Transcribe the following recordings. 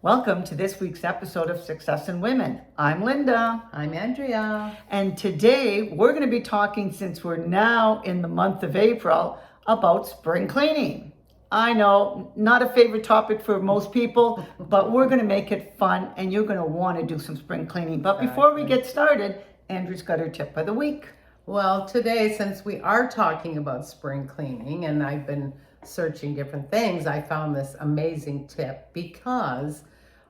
Welcome to this week's episode of Success in Women. I'm Linda. I'm Andrea. And today we're going to be talking, since we're now in the month of April, about spring cleaning. I know, not a favorite topic for most people, but we're going to make it fun and you're going to want to do some spring cleaning. But before we get started, Andrew's got her tip of the week. Well, today, since we are talking about spring cleaning and I've been searching different things, I found this amazing tip because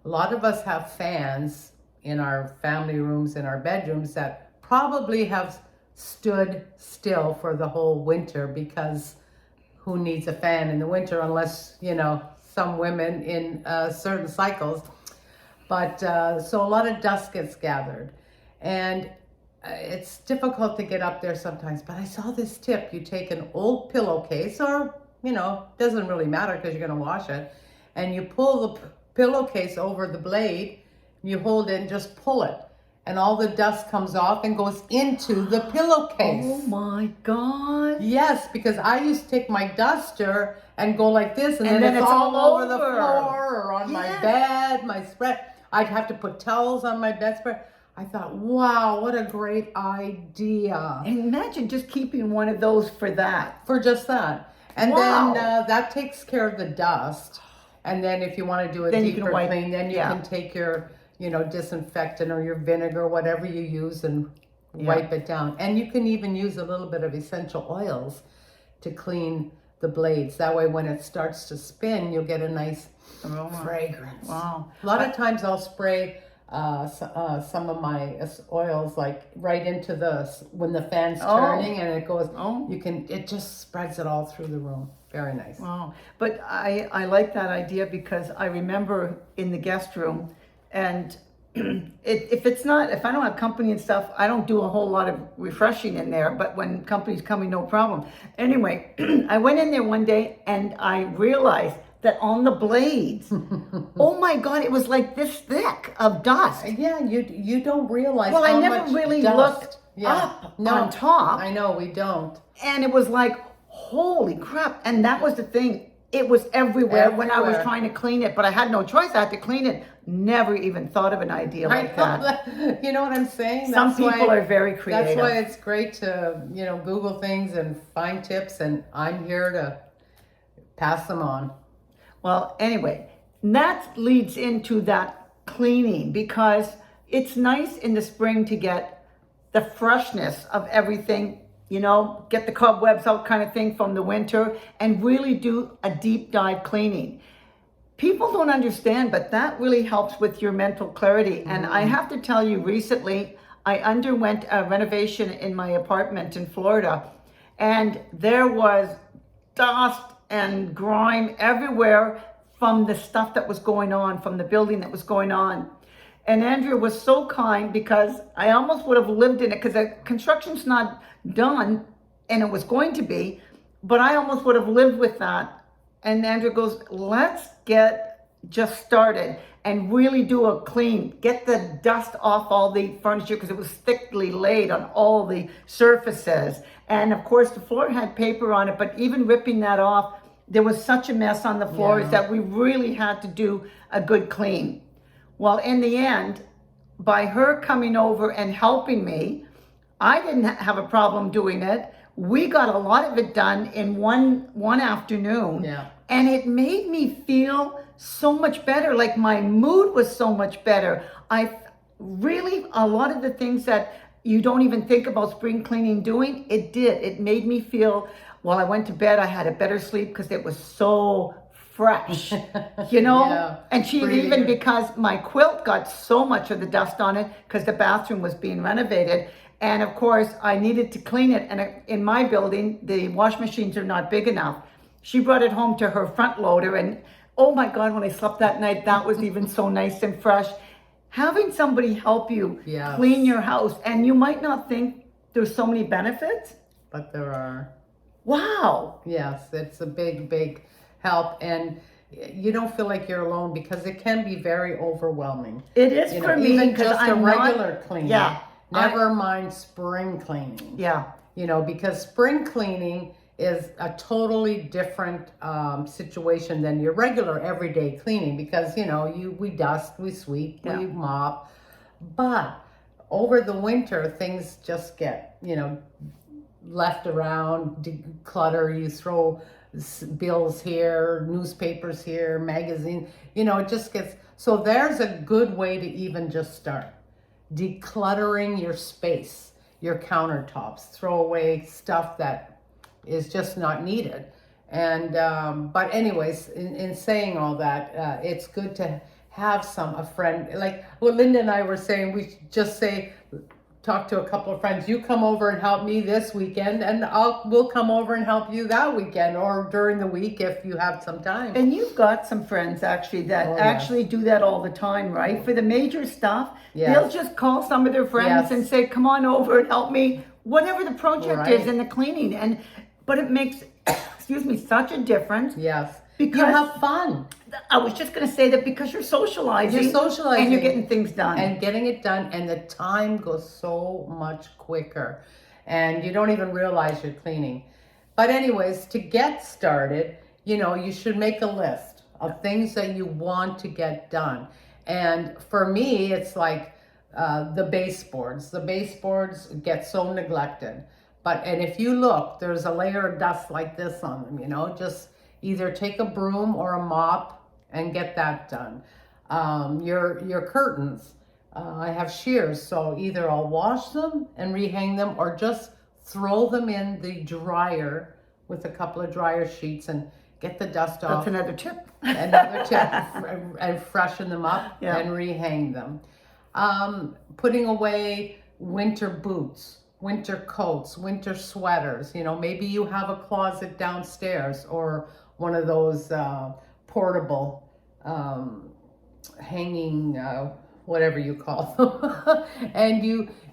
a lot of us have fans in our family rooms, in our bedrooms, that probably have stood still for the whole winter, because who needs a fan in the winter unless, some women in certain cycles. But so a lot of dust gets gathered and it's difficult to get up there sometimes. But I saw this tip. You take an old pillowcase, or doesn't really matter because you're going to wash it, and you pull the pillowcase over the blade, you hold it and just pull it, and all the dust comes off and goes into the pillowcase. Oh my God. Yes, because I used to take my duster and go like this, and then it's all over the floor or on my bed, my spread. I'd have to put towels on my bedspread. I thought, wow, what a great idea. And imagine just keeping one of those for that. For just that. And then that takes care of the dust. And then if you want to do a deeper clean, then you can take your, disinfectant or your vinegar, whatever you use, and wipe it down. And you can even use a little bit of essential oils to clean the blades. That way when it starts to spin, you'll get a nice fragrance. Wow. A lot of times I'll spray some of my oils like right into when the fan's turning, and it goes, it just spreads it all through the room. Very nice. Wow. But I like that idea, because I remember in the guest room, and if I don't have company and stuff, I don't do a whole lot of refreshing in there, but when company's coming, no problem. Anyway, I went in there one day and I realized that on the blades, oh my God, it was like this thick of dust. Yeah, you don't realize. Well, how I never much really dust. looked up on top. I know, we don't. And it was like, holy crap. And that was the thing. It was everywhere when I was trying to clean it, but I had no choice. I had to clean it. Never even thought of an idea like that. You know what I'm saying? Some people are very creative. That's why it's great to, Google things and find tips, and I'm here to pass them on. Well, anyway, that leads into that cleaning, because it's nice in the spring to get the freshness of everything, get the cobwebs out kind of thing from the winter, and really do a deep dive cleaning. People don't understand, but that really helps with your mental clarity. And I have to tell you, recently, I underwent a renovation in my apartment in Florida, and there was dust and grime everywhere from the stuff that was going on, from the building that was going on. And Andrea was so kind, because I almost would have lived in it, because the construction's not done, and it was going to be, but I almost would have lived with that. And Andrea goes, let's get just started and really do a clean, get the dust off all the furniture, because it was thickly laid on all the surfaces. And of course the floor had paper on it, but even ripping that off, there was such a mess on the floors that we really had to do a good clean. Well, in the end, by her coming over and helping me, I didn't have a problem doing it. We got a lot of it done in one afternoon. Yeah. And it made me feel so much better. Like my mood was so much better. A lot of the things that you don't even think about spring cleaning doing, it did. It made me feel, while I went to bed, I had a better sleep because it was so fresh, and she even, because my quilt got so much of the dust on it because the bathroom was being renovated. And of course I needed to clean it. And in my building, the wash machines are not big enough. She brought it home to her front loader, and oh my God, when I slept that night, that was even so nice and fresh. Having somebody help you clean your house, and you might not think there's so many benefits, but there are. Wow. Yes, it's a big help, and you don't feel like you're alone, because it can be very overwhelming. It is for me, even because just I'm a regular cleaning. Yeah. Never mind spring cleaning. Yeah. Because spring cleaning is a totally different situation than your regular everyday cleaning, because we dust, we sweep, Yeah. we mop, but over the winter things just get left around, declutter. You throw bills here, newspapers here, magazine. It just gets, so there's a good way to even just start decluttering your space, your countertops. Throw away stuff that is just not needed. And but anyways, in saying all that, it's good to have a friend, like what Linda and I were saying. We just talk to a couple of friends. You come over and help me this weekend, and we'll come over and help you that weekend, or during the week if you have some time. And you've got some friends actually that actually do that all the time, right? For the major stuff, they'll just call some of their friends and say, "Come on over and help me," whatever the project is in the cleaning. But it makes, excuse me, such a difference. Yes. Because you have fun. I was just going to say that because you're socializing. And you're getting things done. And getting it done, and the time goes so much quicker. And you don't even realize you're cleaning. But anyways, to get started, you should make a list of things that you want to get done. And for me, it's like the baseboards. The baseboards get so neglected. And if you look, there's a layer of dust like this on them, just either take a broom or a mop and get that done. Your curtains, I have shears, so either I'll wash them and rehang them, or just throw them in the dryer with a couple of dryer sheets and get the dust off. That's another tip. And freshen them up and rehang them. Putting away winter boots, winter coats, winter sweaters. Maybe you have a closet downstairs, or one of those portable hanging, whatever you call them, and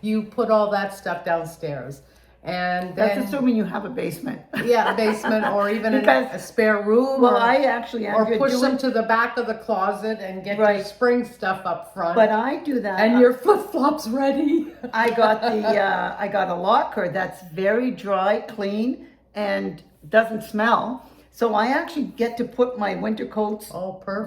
you put all that stuff downstairs. And then, that's assuming you have a basement. Yeah, a basement, or even a spare room. Well, I actually am. Or push them to the back of the closet and get your spring stuff up front. But I do that. And your flip-flops ready. I got a locker that's very dry, clean, and doesn't smell. So I actually get to put my winter coats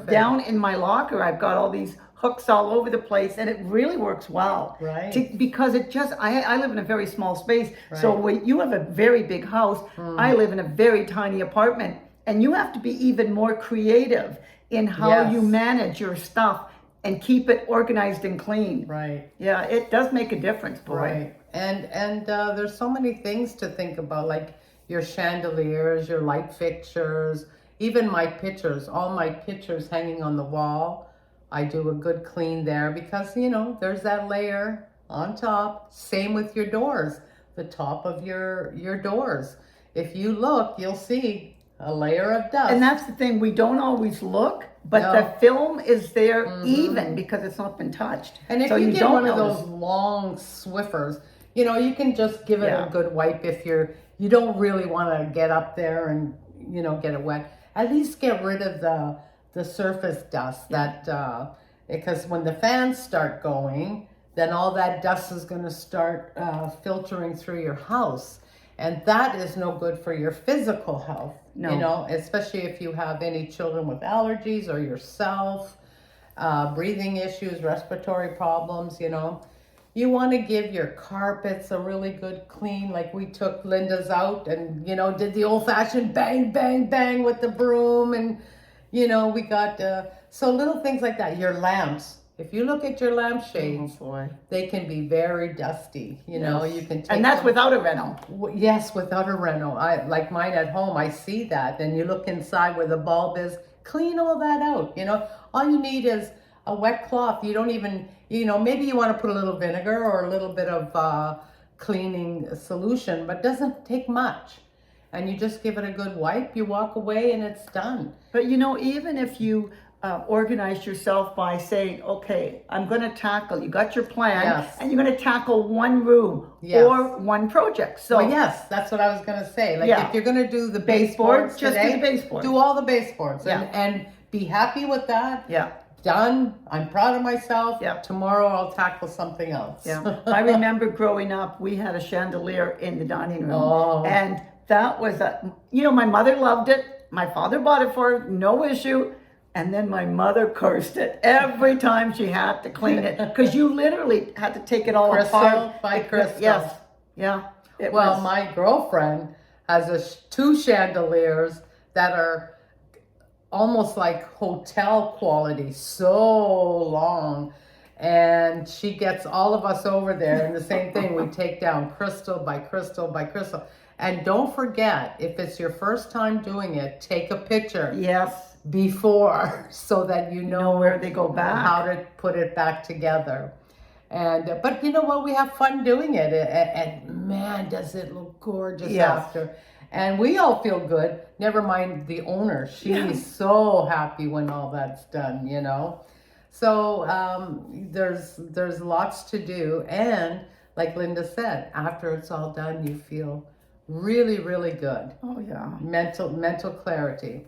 down in my locker. I've got all these hooks all over the place, and it really works well. Right. Because I live in a very small space. Right. So when you have a very big house, I live in a very tiny apartment, and you have to be even more creative in how you manage your stuff and keep it organized and clean. Right. Yeah, it does make a difference, boy. Right. And there's so many things to think about, like your chandeliers, your light fixtures, even my pictures, all my pictures hanging on the wall. I do a good clean there because, there's that layer on top. Same with your doors, the top of your doors. If you look, you'll see a layer of dust. And that's the thing, we don't always look, but the film is there even because it's not been touched. And if you get one of those long Swiffers, you can just give it a good wipe if you don't really want to get up there and, get it wet. At least get rid of the surface dust because when the fans start going, then all that dust is going to start filtering through your house. And that is no good for your physical health, especially if you have any children with allergies or yourself, breathing issues, respiratory problems, You want to give your carpets a really good clean, like we took Linda's out and, did the old-fashioned bang, bang, bang with the broom. And, we got, so little things like that. Your lamps. If you look at your lampshades, they can be very dusty. You can take and that's without a reno. Yes, without a reno. I like mine at home. I see that. And you look inside where the bulb is. Clean all that out. All you need is a wet cloth. You don't even, maybe you want to put a little vinegar or a little bit of cleaning solution, but it doesn't take much. And you just give it a good wipe. You walk away and it's done. But even if you organize yourself by saying, okay, I'm going to tackle, you got your plan, and you're going to tackle one room or one project. So yes, that's what I was going to say. Like if you're going to do the baseboards today, just do the baseboards. Do all the baseboards and be happy with that. Yeah. Done. I'm proud of myself. Yeah. Tomorrow I'll tackle something else. Yeah. I remember growing up, we had a chandelier in the dining room, and that was my mother loved it. My father bought it for her, no issue. And then my mother cursed it every time she had to clean it, because you literally had to take it all Crystal apart. by crystal. Yes, yeah. Well, my girlfriend has two chandeliers that are almost like hotel quality, so long. And she gets all of us over there, and the same thing, we take down crystal by crystal by crystal. And don't forget, if it's your first time doing it, take a picture. Yes. Before, so that you know where they go back, how to put it back together. And but you know what, we have fun doing it, and man, does it look gorgeous after. And we all feel good, never mind the owner. She's so happy when all that's done, you know. So there's lots to do, and like Linda said, after it's all done, you feel really, really good. Oh yeah. Mental clarity.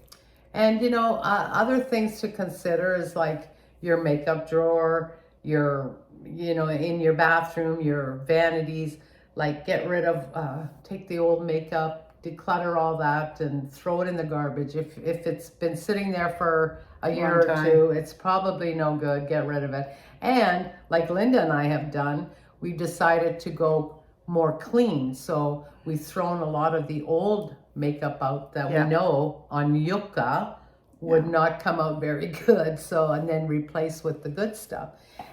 And you know, other things to consider is like your makeup drawer, in your bathroom, your vanities. Like, get rid of, take the old makeup, declutter all that, and throw it in the garbage. If it's been sitting there for a year or two, it's probably no good. Get rid of it. And like Linda and I have done, we decided to go more clean. So we've thrown a lot of the old makeup out that we know on yucca would not come out very good. So, and then replace with the good stuff.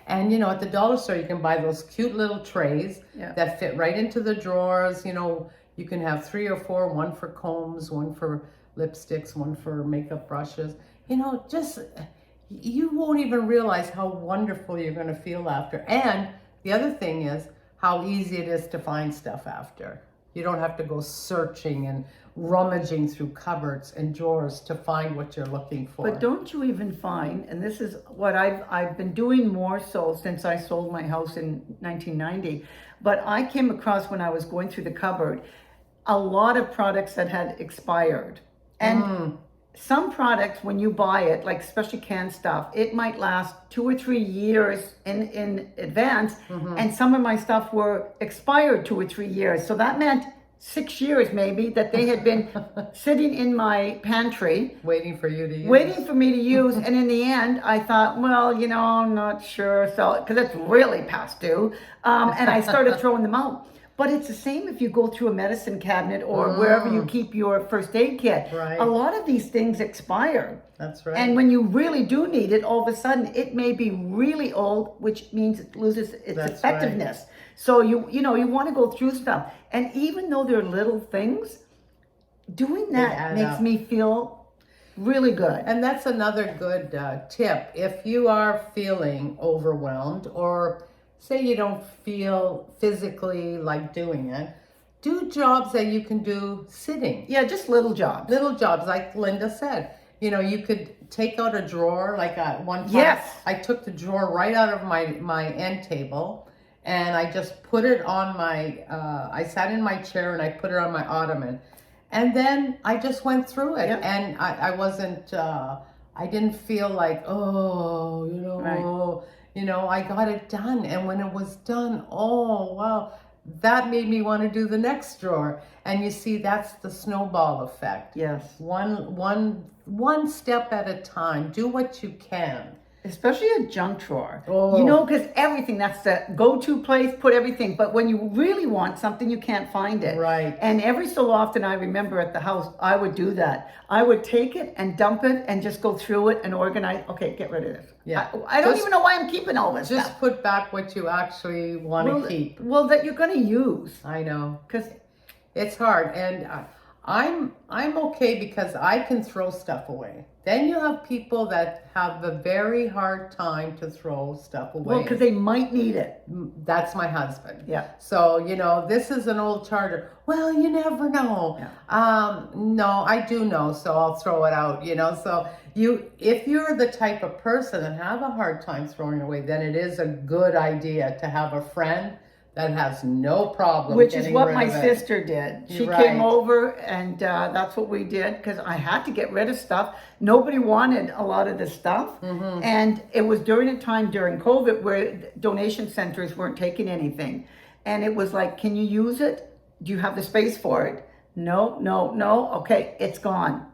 And you know, at the dollar store, you can buy those cute little trays that fit right into the drawers. You know, you can have 3 or 4, one for combs, one for lipsticks, one for makeup brushes. You know, just, you won't even realize how wonderful you're going to feel after. And the other thing is how easy it is to find stuff after. You don't have to go searching and rummaging through cupboards and drawers to find what you're looking for. But don't you even find, and this is what I've been doing more so since I sold my house in 1990, but I came across, when I was going through the cupboard, a lot of products that had expired. And some products, when you buy it, like especially canned stuff, it might last 2 or 3 years in advance. And some of my stuff were expired 2 or 3 years. So that meant 6 years maybe that they had been sitting in my pantry. Waiting for you to use. Waiting for me to use. And in the end, I thought, well, you know, I'm not sure. So, because it's really past due. And I started throwing them out. But it's the same if you go through a medicine cabinet or wherever you keep your first aid kit. Right. A lot of these things expire. That's right. And when you really do need it, all of a sudden it may be really old, which means it loses its effectiveness. Right. So you want to go through stuff. And even though they're little things, doing that makes me feel really good. And that's another good tip. If you are feeling overwhelmed, or say you don't feel physically like doing it, do jobs that you can do sitting. Yeah, just little jobs. Little jobs, like Linda said. You know, you could take out a drawer, like one time. Yes. I took the drawer right out of my end table, and I just put it on my, I sat in my chair and I put it on my ottoman. And then I just went through it. And I wasn't, I didn't feel like, oh, you know, Right. You know, I got it done. And when it was done, oh, wow, that made me want to do the next drawer. And you see, that's the snowball effect. Yes. One step at a time. Do what you can. Especially a junk drawer. Oh. You know, because everything, that's the go-to place, put everything. But when you really want something, you can't find it. Right. And every so often, I remember at the house, I would do that. I would take it and dump it and just go through it and organize. Okay, get rid of this. Yeah. I don't even know why I'm keeping all this Just stuff. put back what you actually want to keep. Well, that you're going to use. I know. Because it's hard. And I'm okay because I can throw stuff away. Then you have people that have a very hard time to throw stuff away. Well, because they might need it. That's my husband. Yeah. So, you know, this is an old charger. Well, you never know. Yeah. No, I do know, so I'll throw it out, you know. So if you're the type of person that have a hard time throwing away, then it is a good idea to have a friend that has no problem. Which is what my rid of sister did. She Right. came over, and that's what we did, because I had to get rid of stuff. Nobody wanted a lot of the stuff. Mm-hmm. And it was during a time during COVID where donation centers weren't taking anything. And it was like, can you use it? Do you have the space for it? No, no, no. Okay, it's gone.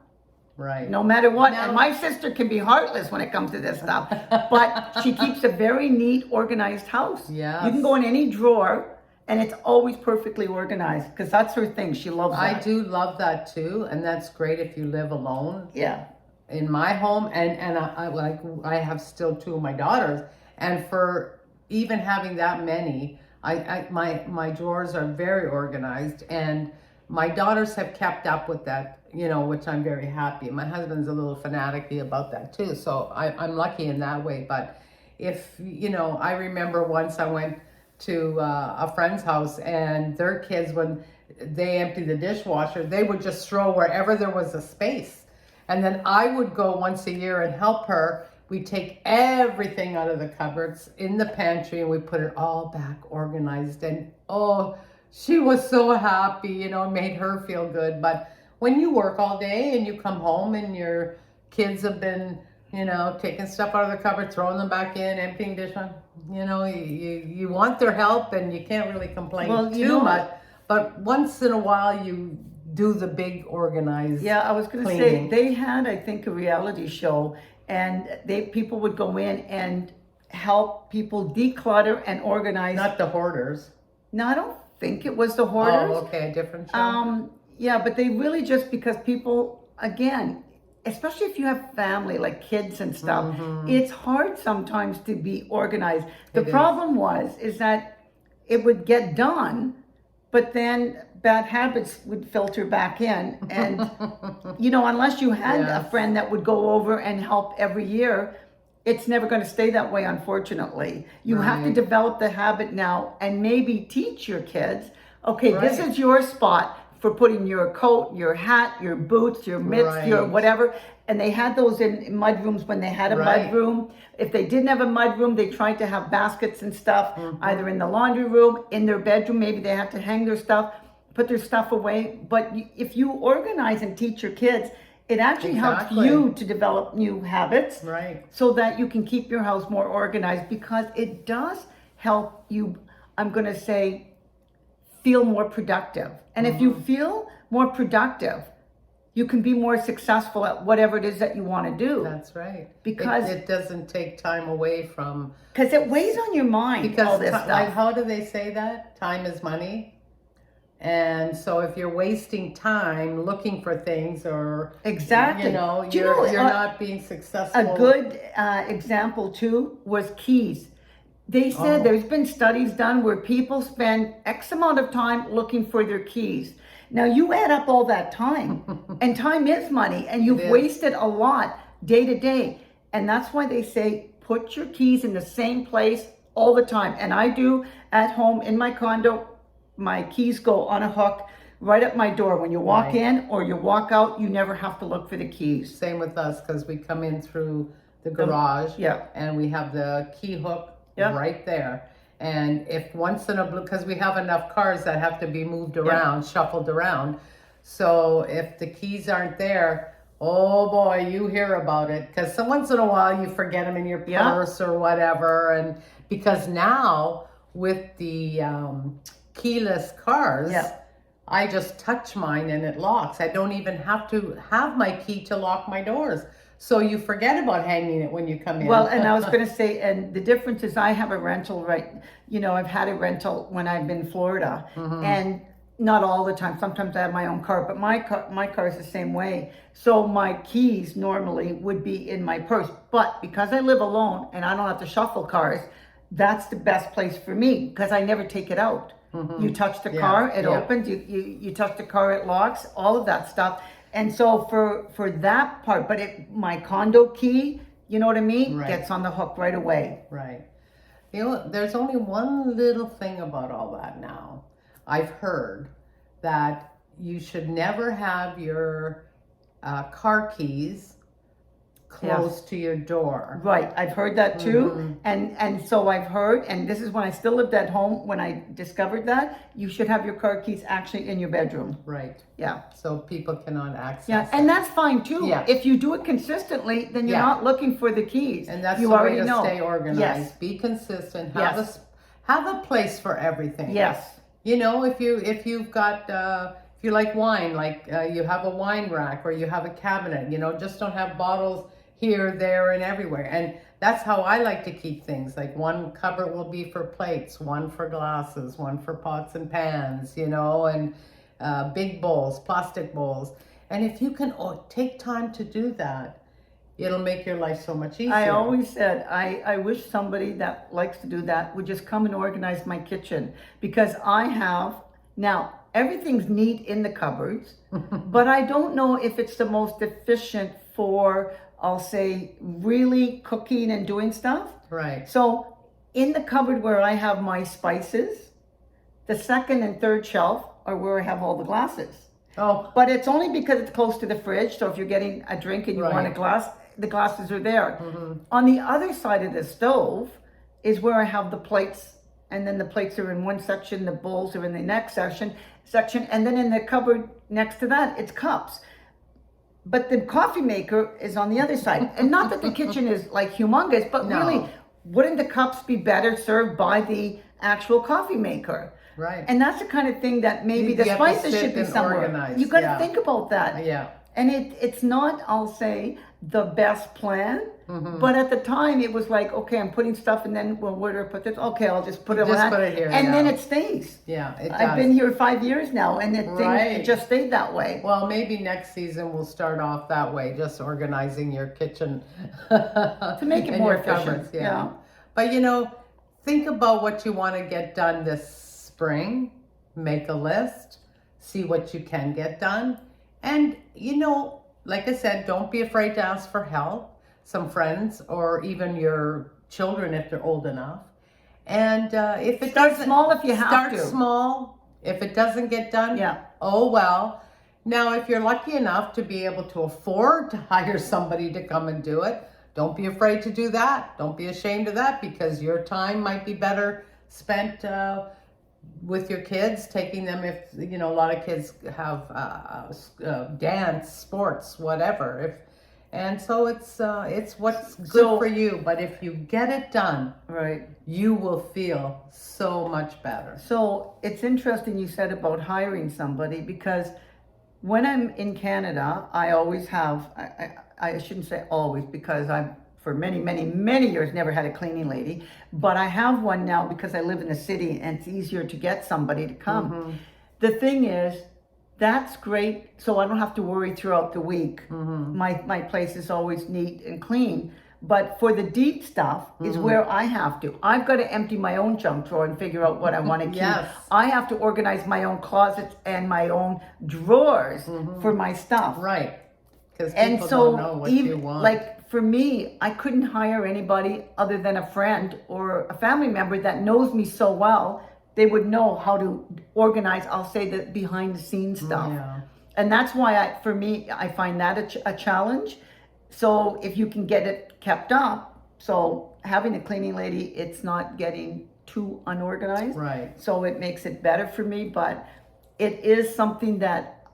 Right. No matter what. Now- And my sister can be heartless when it comes to this stuff, but she keeps a very neat, organized house. Yes. You can go in any drawer and it's always perfectly organized because that's her thing. She loves I that. do love that too, and that's great if you live alone. Yeah. In my home, and I have still two of my daughters, and for even having that many, my drawers are very organized, and my daughters have kept up with that, which I'm very happy. My husband's a little fanatic about that too, so I'm lucky in that way. But if I remember once I went to a friend's house, and their kids, when they emptied the dishwasher, they would just throw wherever there was a space. And then I would go once a year and help her. We take everything out of the cupboards in the pantry and we put it all back organized. And oh, she was so happy, it made her feel good. But when you work all day and you come home and your kids have been, taking stuff out of the cupboard, throwing them back in, emptying dishwasher, you want their help and you can't really complain too much. But once in a while you do the big organized. Yeah, I was going to say cleaning. they had, I think, a reality show, and people would go in and help people declutter and organize. Not the hoarders. No, I don't think it was the hoarders. Oh, okay, a different show. Yeah, but they really just because people, again, especially if you have family like kids and stuff, it's hard sometimes to be organized. The problem is that it would get done, but then bad habits would filter back in. And, unless you had a friend that would go over and help every year, it's never going to stay that way, unfortunately. You have to develop the habit now and maybe teach your kids, okay, this is your spot for putting your coat, your hat, your boots, your mitts, your whatever. And they had those in mud rooms when they had a mud room. If they didn't have a mud room, they tried to have baskets and stuff, either in the laundry room, in their bedroom. Maybe they have to hang their stuff, put their stuff away. But if you organize and teach your kids, it actually helps you to develop new habits, so that you can keep your house more organized, because it does help you, I'm going to say, feel more productive. And if you feel more productive, you can be more successful at whatever it is that you want to do. That's right. Because it doesn't take time away from... Because it weighs on your mind, because all this stuff. Like, how do they say that? Time is money. And so if you're wasting time looking for things, or... Exactly. You're not being successful. A good example, too, was keys. They said there's been studies done where people spend X amount of time looking for their keys. Now you add up all that time, and time is money, and you've wasted a lot day to day. And that's why they say put your keys in the same place all the time. And I do at home in my condo. My keys go on a hook right at my door. When you walk in or you walk out, you never have to look for the keys. Same with us, because we come in through the garage, and we have the key hook right there. And if once in a blue, because we have enough cars that have to be moved around, shuffled around. So if the keys aren't there, oh boy, you hear about it. Because once in a while you forget them in your purse or whatever. And because now with the keyless cars, I just touch mine and it locks. I don't even have to have my key to lock my doors. So you forget about hanging it when you come in. Well, and I was going to say, and the difference is I have a rental, I've had a rental when I've been in Florida, and not all the time. Sometimes I have my own car, but my car is the same way. So my keys normally would be in my purse. But because I live alone and I don't have to shuffle cars, that's the best place for me, because I never take it out. You touch the car, it opens. You touch the car, it locks. All of that stuff. And so for that part, but my condo key, you know what I mean, gets on the hook right away. Right. There's only one little thing about all that now. I've heard that you should never have your car keys close to your door. Right, I've heard that too. And so I've heard, and this is when I still lived at home, when I discovered that, you should have your car keys actually in your bedroom. Right. Yeah. So people cannot access it. And that's fine too. Yeah. If you do it consistently, then you're not looking for the keys. And that's you the already way to know. stay organized. Yes. Be consistent. Have a place for everything. Yes. If you've got If you like wine, like you have a wine rack or you have a cabinet, just don't have bottles here, there, and everywhere. And that's how I like to keep things. Like one cupboard will be for plates, one for glasses, one for pots and pans, and big bowls, plastic bowls. And if you can take time to do that, it'll make your life so much easier. I always said, I wish somebody that likes to do that would just come and organize my kitchen, because I have, now everything's neat in the cupboards, but I don't know if it's the most efficient for, I'll say, really cooking and doing stuff. Right. So in the cupboard where I have my spices, the second and third shelf are where I have all the glasses. Oh, But it's only because it's close to the fridge. So if you're getting a drink and you want a Right. glass, the glasses are there. On the other side of the stove is where I have the plates, and then the plates are in one section, the bowls are in the next section, and then in the cupboard next to that, it's cups. But the coffee maker is on the other side. And not that the kitchen is like humongous, but No. really, wouldn't the cups be better served by the actual coffee maker? right. And that's the kind of thing that maybe You the have to spices sit should be and somewhere. organize, You got to yeah. think about that. Yeah. And it's not, I'll say, the best plan, but at the time it was like, okay, I'm putting stuff, and then, well, where do I put this? Okay, I'll just put it Just on that. put it here, and then yeah. it stays. Yeah, it does. I've been here 5 years now, and it Right. just stayed that way. Well, maybe next season we'll start off that way, just organizing your kitchen to make it more efficient, yeah. But think about what you want to get done this spring. Make a list, see what you can get done, and like I said, don't be afraid to ask for help. Some friends or even your children if they're old enough. And if it Start doesn't, small if you have start to. small. If it doesn't get done, Yeah. oh well. Now, if you're lucky enough to be able to afford to hire somebody to come and do it, don't be afraid to do that. Don't be ashamed of that, because your time might be better spent with your kids, taking them, if a lot of kids have dance, sports, whatever. And so it's what's good So- for you. But if you get it done, Right. you will feel so much better. So it's interesting you said about hiring somebody, because when I'm in Canada, I always have, I shouldn't say always, because I've for many, many, many years never had a cleaning lady, but I have one now because I live in the city and it's easier to get somebody to come. The thing is, that's great, so I don't have to worry throughout the week. My place is always neat and clean. But for the deep stuff is where I have to. I've got to empty my own junk drawer and figure out what I want to keep. Yes. I have to organize my own closets and my own drawers for my stuff. Right. Because And people so don't know what you want. like for me, I couldn't hire anybody other than a friend or a family member that knows me so well. They would know how to organize, I'll say, the behind the scenes stuff. Yeah. And that's why for me, I find that a challenge. So if you can get it kept up, so having a cleaning lady, it's not getting too unorganized. Right. So it makes it better for me, but it is something that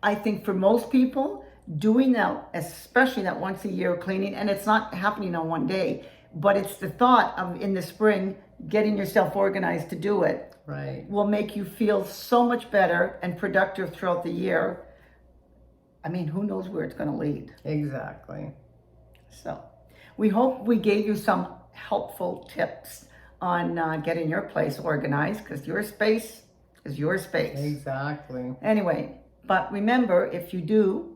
I think for most people, doing that, especially that once a year cleaning, and it's not happening on one day, but it's the thought of in the spring, getting yourself organized to do it, Right. will make you feel so much better and productive throughout the year. I mean, who knows where it's going to lead. Exactly. So we hope we gave you some helpful tips on getting your place organized, because your space is your space. Exactly. Anyway, but remember, if you do,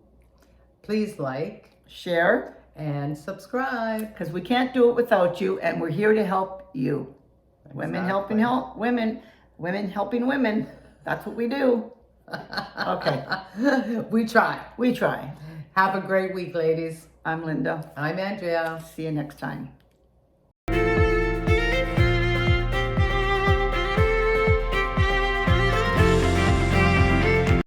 Please like share, and subscribe. because we can't do it without you, and we're here to help you. Women helping women, women helping women. That's what we do. Okay, We try. we try. Have a great week, ladies. I'm Linda. I'm Andrea. See you next time.